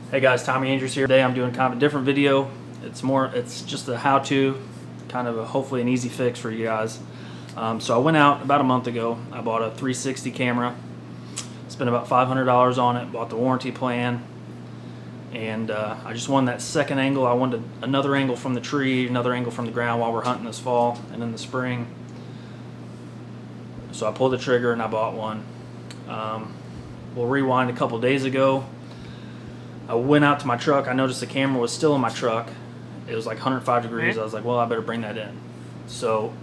Hey guys, Tommy Andrews here. Today I'm doing kind of a different video. It's just a how-to, kind of hopefully an easy fix for you guys. So I went out about a month ago. I bought a 360 camera, spent about $500 on it, bought the warranty plan, and I just wanted that second angle. I wanted another angle from the tree, another angle from the ground while we're hunting this fall and in the spring. So I pulled the trigger and I bought one. We'll rewind a couple days ago. I went out to my truck. I noticed the camera was still in my truck. It was like 105 degrees. I was like, well, I better bring that in. So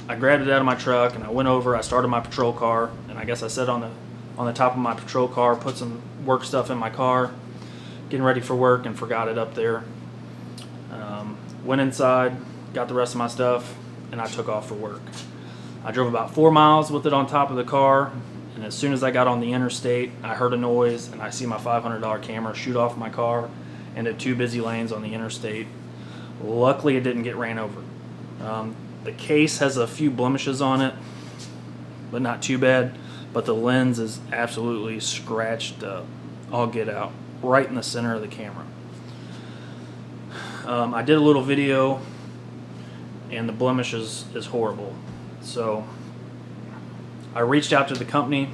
I grabbed it out of my truck and I went over. I started my patrol car, and I guess I sat on the top of my patrol car, put some work stuff in my car, getting ready for work, and forgot it up there. Went inside, got the rest of my stuff, and I took off for work. I drove about 4 miles with it on top of the car. And as soon as I got on the interstate, I heard a noise, and I see my $500 camera shoot off my car into two busy lanes on the interstate. Luckily, it didn't get ran over. The case has a few blemishes on it, but not too bad. But the lens is absolutely scratched up. I'll get out right in the center of the camera. I did a little video, and the blemish is horrible. So I reached out to the company,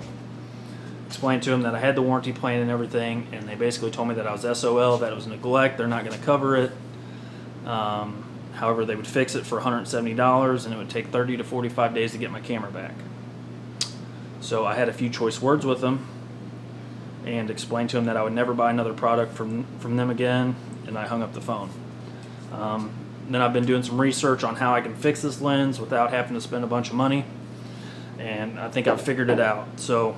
explained to them that I had the warranty plan and everything, and they basically told me that I was SOL, that it was neglect, they're not going to cover it. However, they would fix it for $170, and it would take 30 to 45 days to get my camera back. So I had a few choice words with them and explained to them that I would never buy another product from them again, and I hung up the phone. Then I've been doing some research on how I can fix this lens without having to spend a bunch of money. And I think I've figured it out. So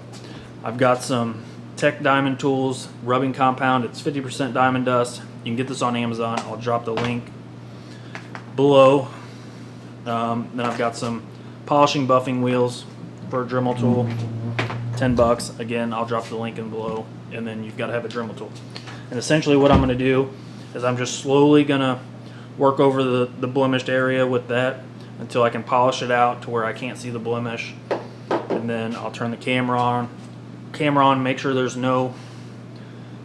I've got some Tech Diamond Tools rubbing compound. It's 50% diamond dust. You can get this on Amazon. I'll drop the link below. Then I've got some polishing buffing wheels for a Dremel tool, $10. Again, I'll drop the link in below. And then you've got to have a Dremel tool. And essentially what I'm going to do is I'm just slowly going to work over the blemished area with that until I can polish it out to where I can't see the blemish. And then I'll turn the camera on, make sure there's no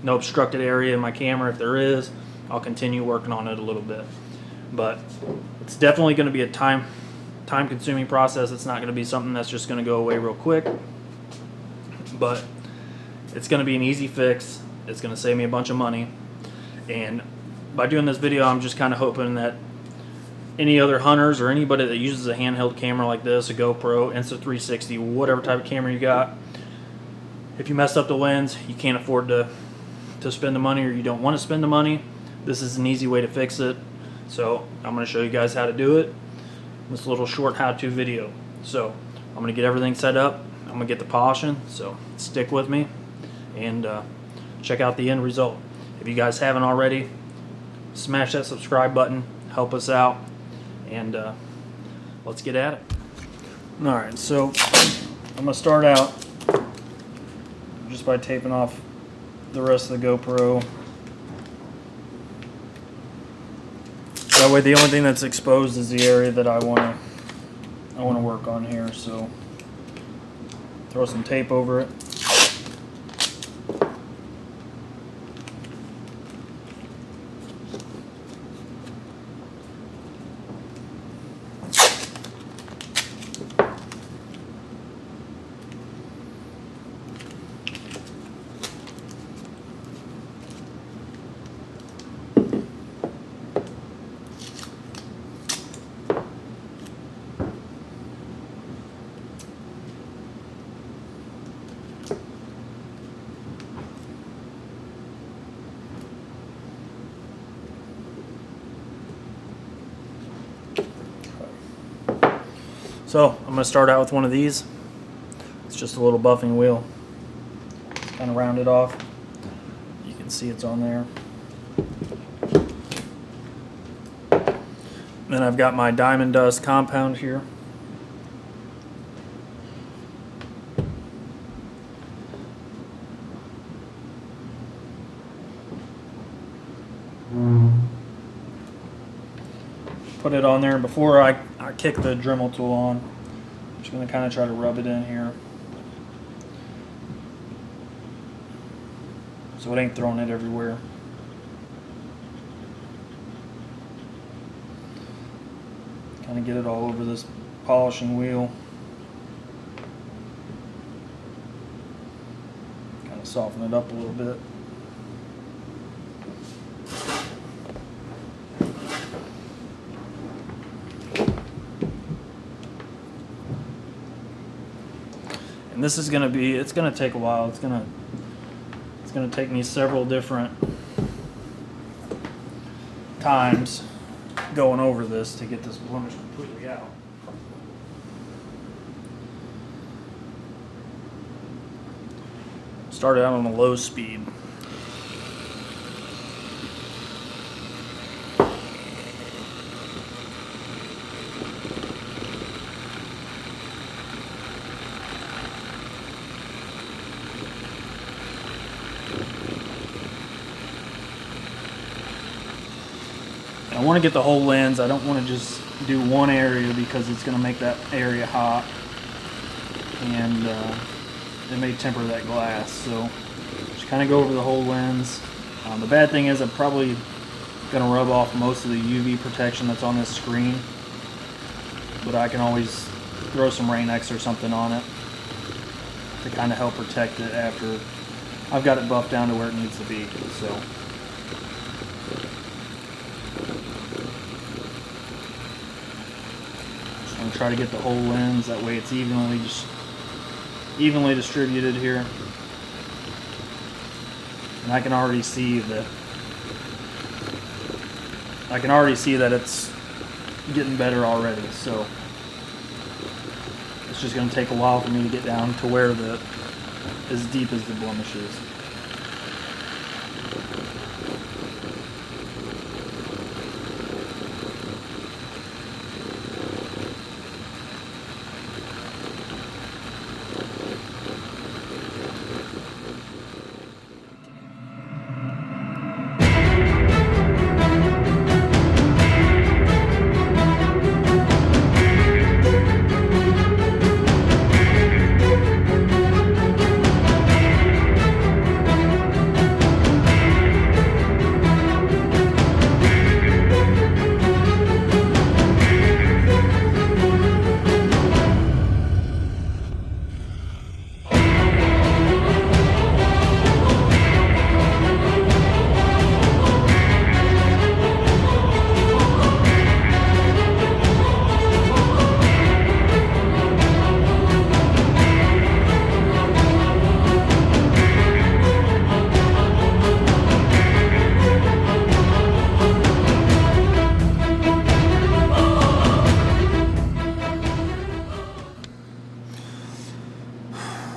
obstructed area in my camera. If there is, I'll continue working on it a little bit. But it's definitely going to be a time consuming process. It's not going to be something that's just going to go away real quick. But it's going to be an easy fix. It's going to save me a bunch of money. And by doing this video, I'm just kind of hoping that any other hunters or anybody that uses a handheld camera like this, a GoPro, Insta360, whatever type of camera you got, if you messed up the lens, you can't afford to spend the money, or you don't want to spend the money, this is an easy way to fix it. So I'm going to show you guys how to do it in this little short how-to video. So I'm going to get everything set up. I'm going to get the polishing, so stick with me and check out the end result. If you guys haven't already, smash that subscribe button, help us out. And let's get at it. Alright, so I'm going to start out just by taping off the rest of the GoPro. That way the only thing that's exposed is the area that I want to work on here. So throw some tape over it. So I'm going to start out with one of these. It's just a little buffing wheel. Kind of round it off. You can see it's on there. Then I've got my diamond dust compound here. Put it on there. Before I kick the Dremel tool on, I'm just going to kind of try to rub it in here so it ain't throwing it everywhere. Kind of get it all over this polishing wheel. Kind of soften it up a little bit. And this is going to be, it's going to take a while. It's going to take me several different times going over this to get this blemish completely out. Started out on a low speed. I want to get the whole lens. I don't want to just do one area because it's going to make that area hot, and it may temper that glass. So just kind of go over the whole lens. The bad thing is I'm probably going to rub off most of the UV protection that's on this screen, but I can always throw some Rain-X or something on it to kind of help protect it after I've got it buffed down to where it needs to be. So. I'm gonna try to get the whole lens, that way it's evenly distributed here. And I can already see that it's getting better already, so it's just gonna take a while for me to get down to where as deep as the blemish is.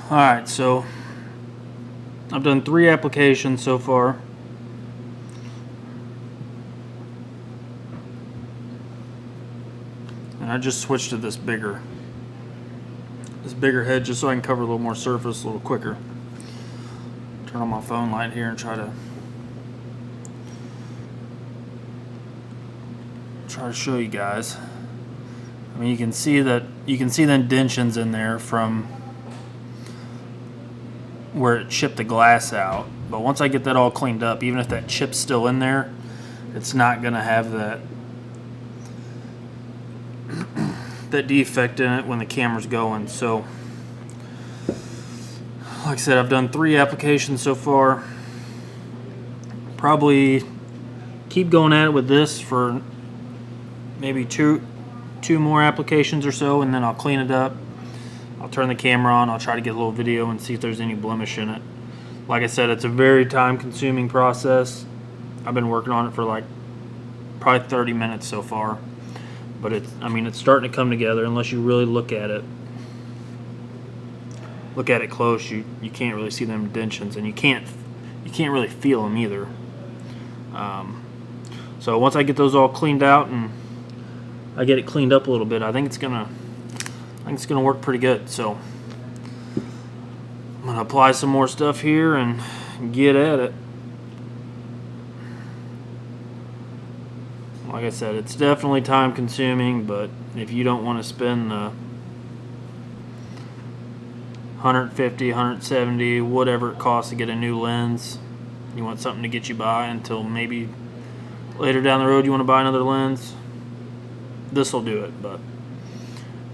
Alright, so I've done 3 applications so far. And I just switched to this bigger head just so I can cover a little more surface a little quicker. Turn on my phone light here and try to show you guys. I mean, you can see the indentions in there from where it chipped the glass out, but once I get that all cleaned up, even if that chip's still in there, it's not gonna have that defect in it when the camera's going. So like I said, I've done 3 applications so far. Probably keep going at it with this for maybe two more applications or so, and then I'll clean it up. I'll turn the camera on, I'll try to get a little video and see if there's any blemish in it. Like I said, it's a very time-consuming process. I've been working on it for like probably 30 minutes so far. But it's starting to come together unless you really look at it. Look at it close, you can't really see them indentions, and you can't really feel them either. So once I get those all cleaned out and I get it cleaned up a little bit, I think it's gonna work pretty good. So I'm gonna apply some more stuff here and get at it. Like I said, it's definitely time consuming, but if you don't want to spend $150, $170, whatever it costs to get a new lens, you want something to get you by until maybe later down the road you want to buy another lens, this will do it, but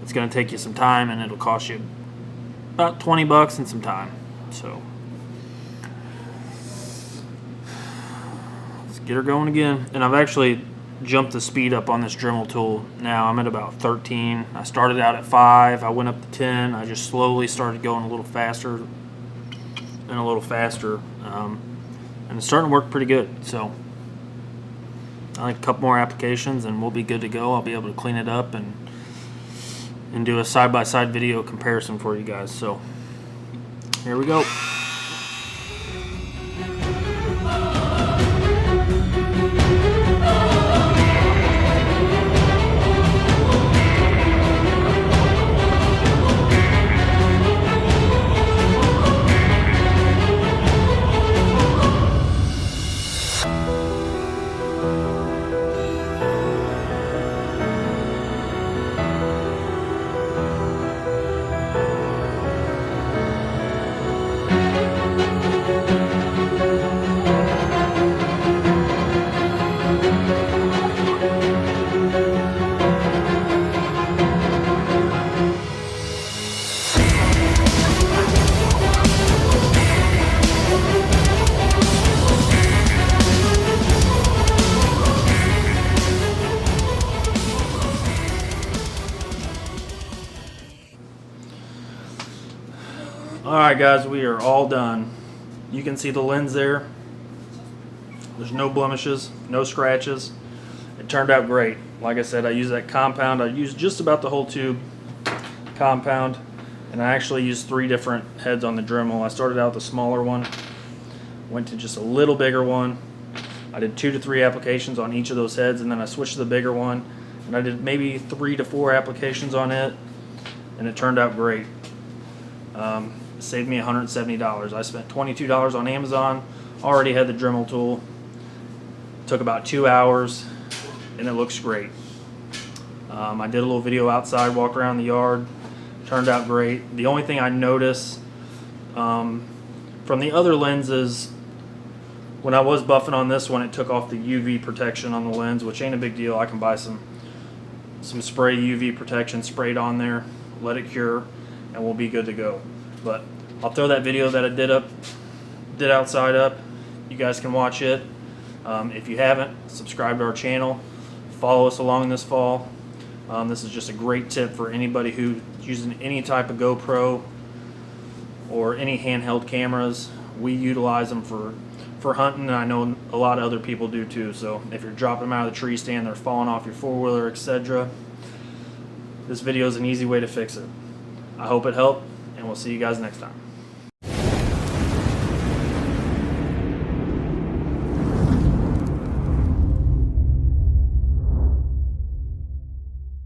it's going to take you some time, and it'll cost you about 20 bucks and some time. So let's get her going again. And I've actually jumped the speed up on this Dremel tool. Now I'm at about 13. I started out at 5. I went up to 10. I just slowly started going a little faster and a little faster. And it's starting to work pretty good. So I think a couple more applications and we'll be good to go. I'll be able to clean it up and do a side-by-side video comparison for you guys. So here we go. Alright guys, we are all done. You can see the lens there. There's no blemishes, no scratches. It turned out great. Like I said, I used that compound. I used just about the whole tube compound, and I actually used 3 different heads on the Dremel. I started out with a smaller one, went to just a little bigger one. I did 2 to 3 applications on each of those heads, and then I switched to the bigger one, and I did maybe 3 to 4 applications on it, and it turned out great. It saved me $170. I spent $22 on Amazon, already had the Dremel tool. Took about 2 hours, and it looks great. I did a little video outside, walk around the yard, turned out great. The only thing I noticed from the other lenses, when I was buffing on this one, it took off the UV protection on the lens, which ain't a big deal. I can buy some spray UV protection sprayed on there, let it cure, and we'll be good to go. But I'll throw that video that I did outside up. You guys can watch it. If you haven't, subscribe to our channel. Follow us along this fall. This is just a great tip for anybody who's using any type of GoPro or any handheld cameras. We utilize them for hunting, and I know a lot of other people do too. So if you're dropping them out of the tree stand, they're falling off your four-wheeler, etc., this video is an easy way to fix it. I hope it helped, and we'll see you guys next time.